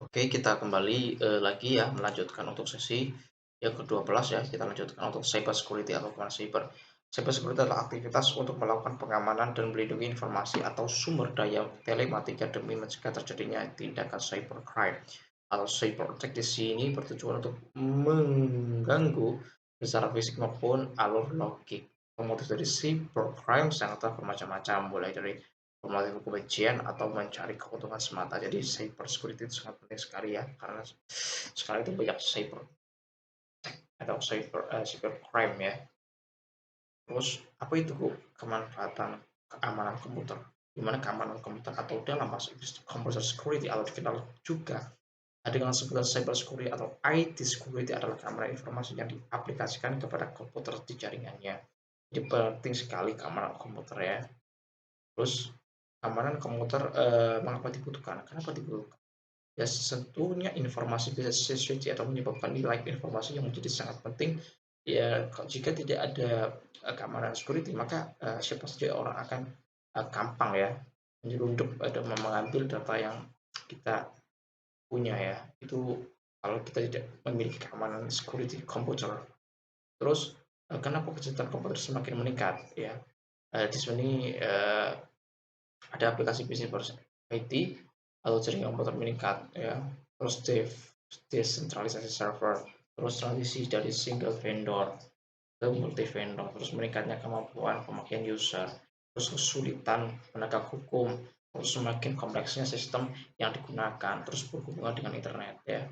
Oke, kita kembali lagi ya melanjutkan untuk sesi yang ke-12 ya. Kita lanjutkan untuk cyber security atau keamanan cyber. Cyber security adalah aktivitas untuk melakukan pengamanan dan melindungi informasi atau sumber daya telematika demi mencegah terjadinya tindakan cybercrime atau cyber attack. Di sini bertujuan untuk mengganggu secara fisik maupun alur logik. Motif dari cybercrime sangatlah bermacam-macam, mulai dari memerangi kebencian atau mencari keuntungan semata. Jadi cyber security itu sangat penting sekali ya, karena sekarang itu banyak cyber atau cyber crime ya. Terus apa itu kemanfaatan keamanan komputer? Di mana keamanan komputer atau dalam bahasa Inggris computer security atau dikenal juga dengan sebutan cyber security atau IT security adalah keamanan informasi yang diaplikasikan kepada komputer di jaringannya. Jadi penting sekali keamanan komputer ya. Terus keamanan komputer, mengapa dibutuhkan? Kenapa dibutuhkan? Ya tentunya informasi bisa sensitif atau menyebabkan nilai informasi yang menjadi sangat penting. Ya jika tidak ada keamanan security maka siapa saja orang akan gampang ya menyelundup atau mengambil data yang kita punya ya. Itu kalau kita tidak memiliki keamanan security komputer. Terus kenapa kejahatan komputer semakin meningkat ya? Di sini ada aplikasi PC IT atau jaringan komputer meningkat ya, terus desentralisasi server, terus transisi dari single vendor ke multi vendor, terus meningkatnya kemampuan pemakaian user, terus kesulitan penegak hukum, terus semakin kompleksnya sistem yang digunakan, terus berhubungan dengan internet ya.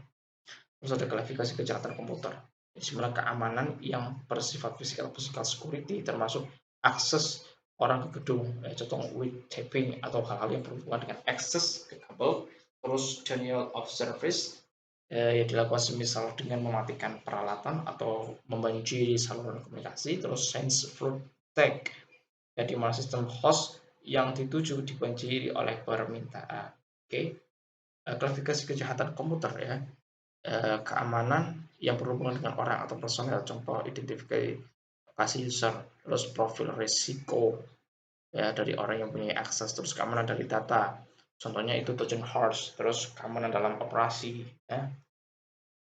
Terus ada klasifikasi kejahatan komputer. Sebenarnya keamanan yang bersifat physical security termasuk akses orang ke gedung, contoh with tapping atau hal-hal yang berhubungan dengan akses ke kabel, terus denial of service yang dilakukan semisal dengan mematikan peralatan atau membanjiri saluran komunikasi, terus sense fruit attack ya di mana sistem host yang dituju dibanjiri oleh permintaan. Oke, klasifikasi kejahatan komputer ya. Keamanan yang berhubungan dengan orang atau personel, contoh identifikasi user, terus profil risiko ya dari orang yang punya akses, terus keamanan dari data, contohnya itu Trojan Horse, terus keamanan dalam operasi ya.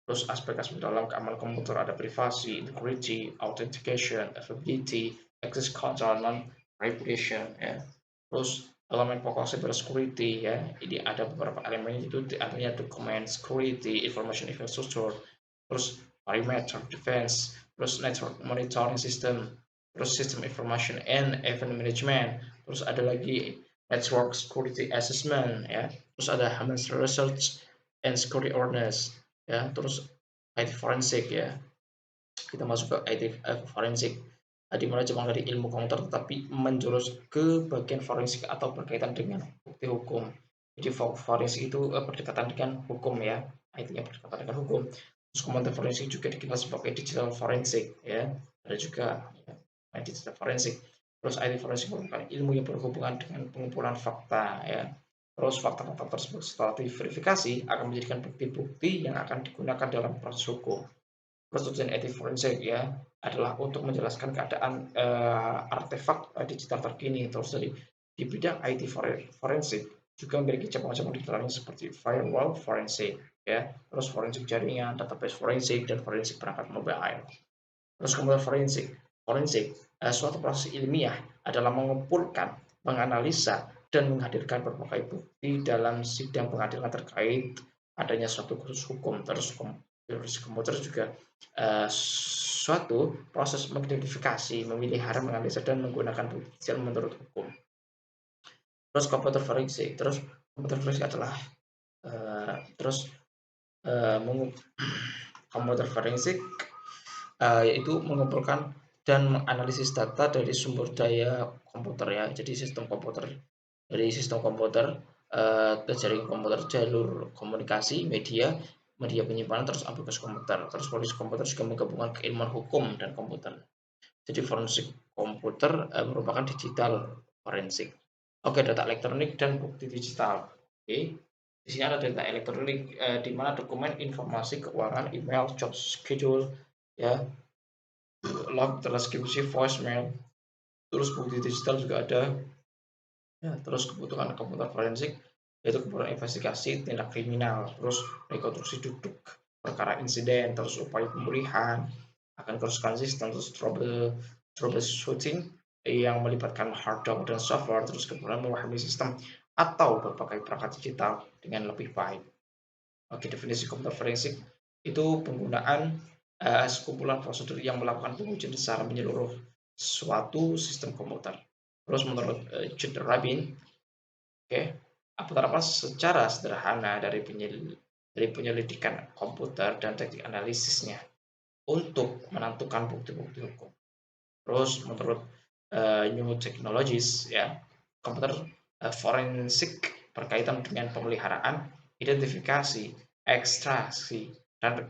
Terus aspek-aspek dalam keamanan komputer ada privasi, integrity, authentication, availability, access control, non-repudiation ya. Terus elemen pokok cyber security ya, ini ada beberapa elemen itu artinya document security, information infrastructure, terus perimeter defense, terus network monitoring system, terus system information and event management, terus ada lagi network security assessment ya, terus ada human research and security awareness ya, terus IT forensik ya, kita masuk ke IT forensik di mana cuma dari ilmu komputer tetapi menjurus ke bagian forensik atau berkaitan dengan bukti hukum. Jadi forensik itu berdekatan dengan hukum ya, IT-nya berdekatan dengan hukum. Terus komputer forensik juga dikenal sebagai digital forensik ya, ada juga ya, digital forensik. Terus IT forensik merupakan ilmu yang berhubungan dengan pengumpulan fakta ya. Terus fakta-fakta tersebut setelah diverifikasi akan menjadikan bukti-bukti yang akan digunakan dalam proses hukum. Persetujuan etik forensik ya adalah untuk menjelaskan keadaan artefak digital terkini. Terus di bidang IT forensik juga memiliki cabang-cabang di dalamnya seperti firewall forensik ya, terus forensik jaringan, database forensik, dan forensik perangkat mobile. Terus kemudian forensik suatu proses ilmiah adalah mengumpulkan, menganalisa, dan menghadirkan berbagai bukti dalam sidang pengadilan terkait adanya suatu kasus hukum. Terus komputer juga suatu proses mengidentifikasi, memelihara, menganalisa, dan menggunakan bukti menurut hukum. Terus komputer forensik adalah terus komputer forensik yaitu mengumpulkan dan menganalisis data dari sumber daya komputer ya. Jadi sistem komputer jaringan komputer, jalur komunikasi, media penyimpanan, terus aplikasi komputer. Terus polisi komputer juga menggabungkan keilmuan hukum dan komputer. Jadi forensik komputer merupakan digital forensik. Oke, data elektronik dan bukti digital. Oke. Di sini ada data elektronik di mana dokumen, informasi keuangan, email, job schedule, ya, log, transkripsi, voicemail. Terus bukti digital juga ada. Ya, terus kebutuhan komputer forensik yaitu kemudian investigasi tindak kriminal, terus rekonstruksi duduk perkara insiden, terus upaya pemulihan, akan konsisten, terus troubleshooting yang melibatkan hardware dan software, terus kemudian memahami sistem atau berbagai perangkat digital dengan lebih baik. Oke, definisi komputer forensik itu penggunaan sekumpulan prosedur yang melakukan pengujian secara menyeluruh suatu sistem komputer. Terus menurut Jude Rabin, oke, apa secara sederhana dari penyelidikan komputer dan teknik analisisnya untuk menentukan bukti-bukti hukum. Terus menurut New Technologies, ya, komputer forensik berkaitan dengan pemeliharaan, identifikasi, ekstraksi, dan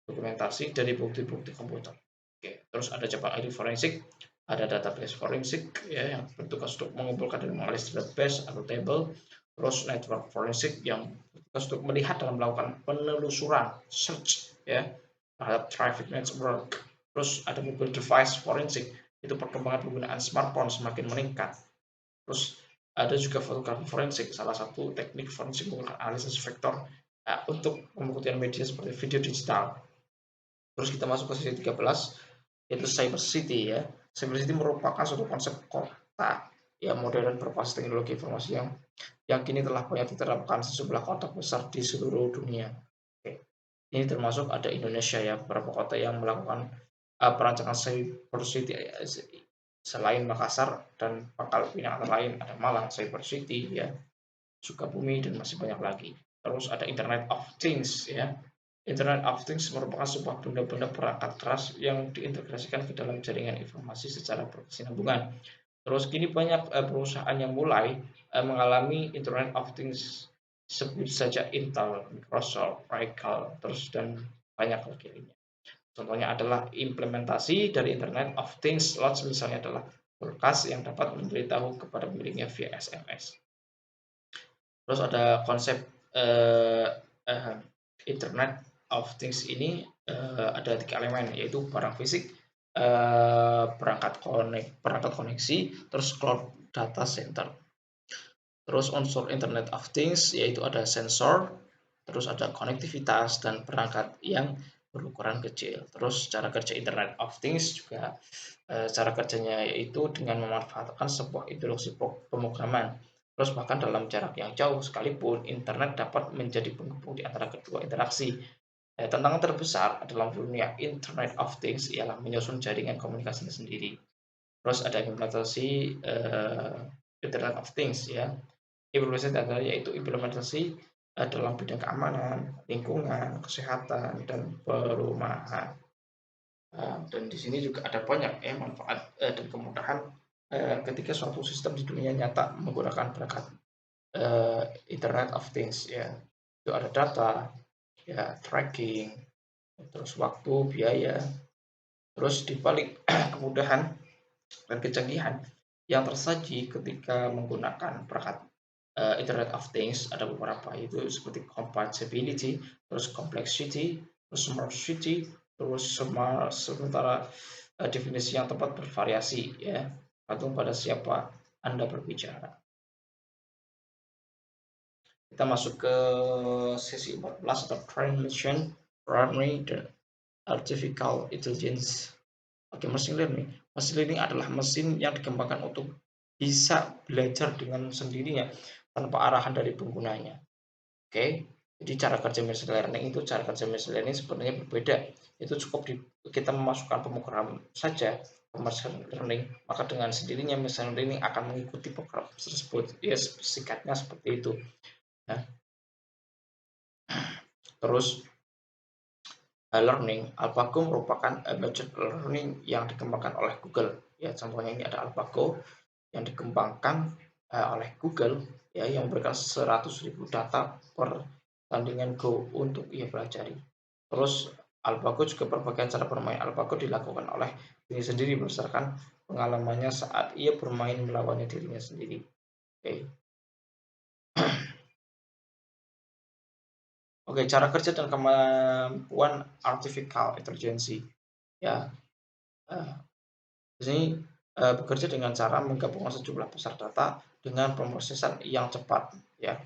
dokumentasi dari bukti-bukti komputer. Oke, terus ada cabang IT forensik, ada database forensik, ya, yang bertugas untuk mengumpulkan dan menganalisis database atau table. Terus network forensik yang bertugas untuk melihat dan melakukan penelusuran, search, ya, terhadap traffic network. Terus ada mobile device forensik, itu perkembangan penggunaan smartphone semakin meningkat. Terus ada juga fotografi forensik, salah satu teknik forensik menggunakan analisis vektor untuk pembuktian media seperti video digital. Terus kita masuk ke sesi 13, yaitu Cyber City, ya. Cyber City merupakan suatu konsep kota yang modern berbasis teknologi informasi yang kini telah banyak diterapkan sejumlah kota besar di seluruh dunia. Oke. Ini termasuk ada Indonesia, ya, beberapa kota yang melakukan perancangan Cyber City selain Makassar dan Pangkal Pinang, antara lain ada Malang Cyber City, ya, Sukabumi, dan masih banyak lagi. Terus ada Internet of Things, ya. Internet of Things merupakan sebuah benda-benda perangkat keras yang diintegrasikan ke dalam jaringan informasi secara berkesinambungan. Terus kini banyak perusahaan yang mulai mengalami Internet of Things, sebut saja Intel, Microsoft, Oracle, terus dan banyak lagi lainnya. Contohnya adalah implementasi dari Internet of Things Logs, misalnya adalah kulkas yang dapat memberitahu kepada pemiliknya via SMS. Terus ada konsep uh, uh, Internet of Things ini ada 3 elemen, yaitu barang fisik, perangkat koneksi, terus cloud data center. Terus unsur Internet of Things yaitu ada sensor, terus ada konektivitas dan perangkat yang berukuran kecil. Terus cara kerja Internet of Things juga cara kerjanya yaitu dengan memanfaatkan sebuah instruksi pemrograman. Terus bahkan dalam jarak yang jauh sekalipun, internet dapat menjadi penghubung di antara kedua interaksi. Tantangan terbesar dalam dunia Internet of Things ialah menyusun jaringan komunikasinya sendiri. Terus ada implementasi Internet of Things, ya. Implementasi yaitu implementasi dalam bidang keamanan, lingkungan, kesehatan, dan perumahan. Dan di sini juga ada banyak manfaat dan kemudahan ketika suatu sistem di dunia nyata menggunakan perangkat Internet of Things, ya. Itu ada data, ya, tracking, terus waktu, biaya, terus dibalik kemudahan dan kecanggihan yang tersaji ketika menggunakan perangkat Internet of Things ada beberapa, yaitu seperti compatibility, terus complexity, terus smartity, terus sementara definisi yang tepat bervariasi, ya, tergantung pada siapa Anda berbicara. Kita masuk ke sesi 14 atau transmission, primary, dan artificial intelligence. Oke, machine learning. Machine learning adalah mesin yang dikembangkan untuk bisa belajar dengan sendirinya tanpa arahan dari penggunanya. Oke, jadi cara kerja machine learning sebenarnya berbeda. Itu cukup kita memasukkan pemrograman saja ke machine learning, maka dengan sendirinya machine learning akan mengikuti program tersebut. Ya, singkatnya seperti itu. Nah, terus learning, AlphaGo merupakan machine learning yang dikembangkan oleh Google. Ya, contohnya ini ada AlphaGo yang dikembangkan oleh Google, ya, yang memberikan 100.000 data per tandingan Go untuk ia pelajari. Terus AlphaGo juga berbagai cara bermain AlphaGo dilakukan oleh diri sendiri berdasarkan pengalamannya saat ia bermain melawannya dirinya sendiri. Oke. Oke, cara kerja dan kemampuan artificial intelligence, ya. Di sini bekerja dengan cara menggabungkan sejumlah besar data dengan pemrosesan yang cepat ya.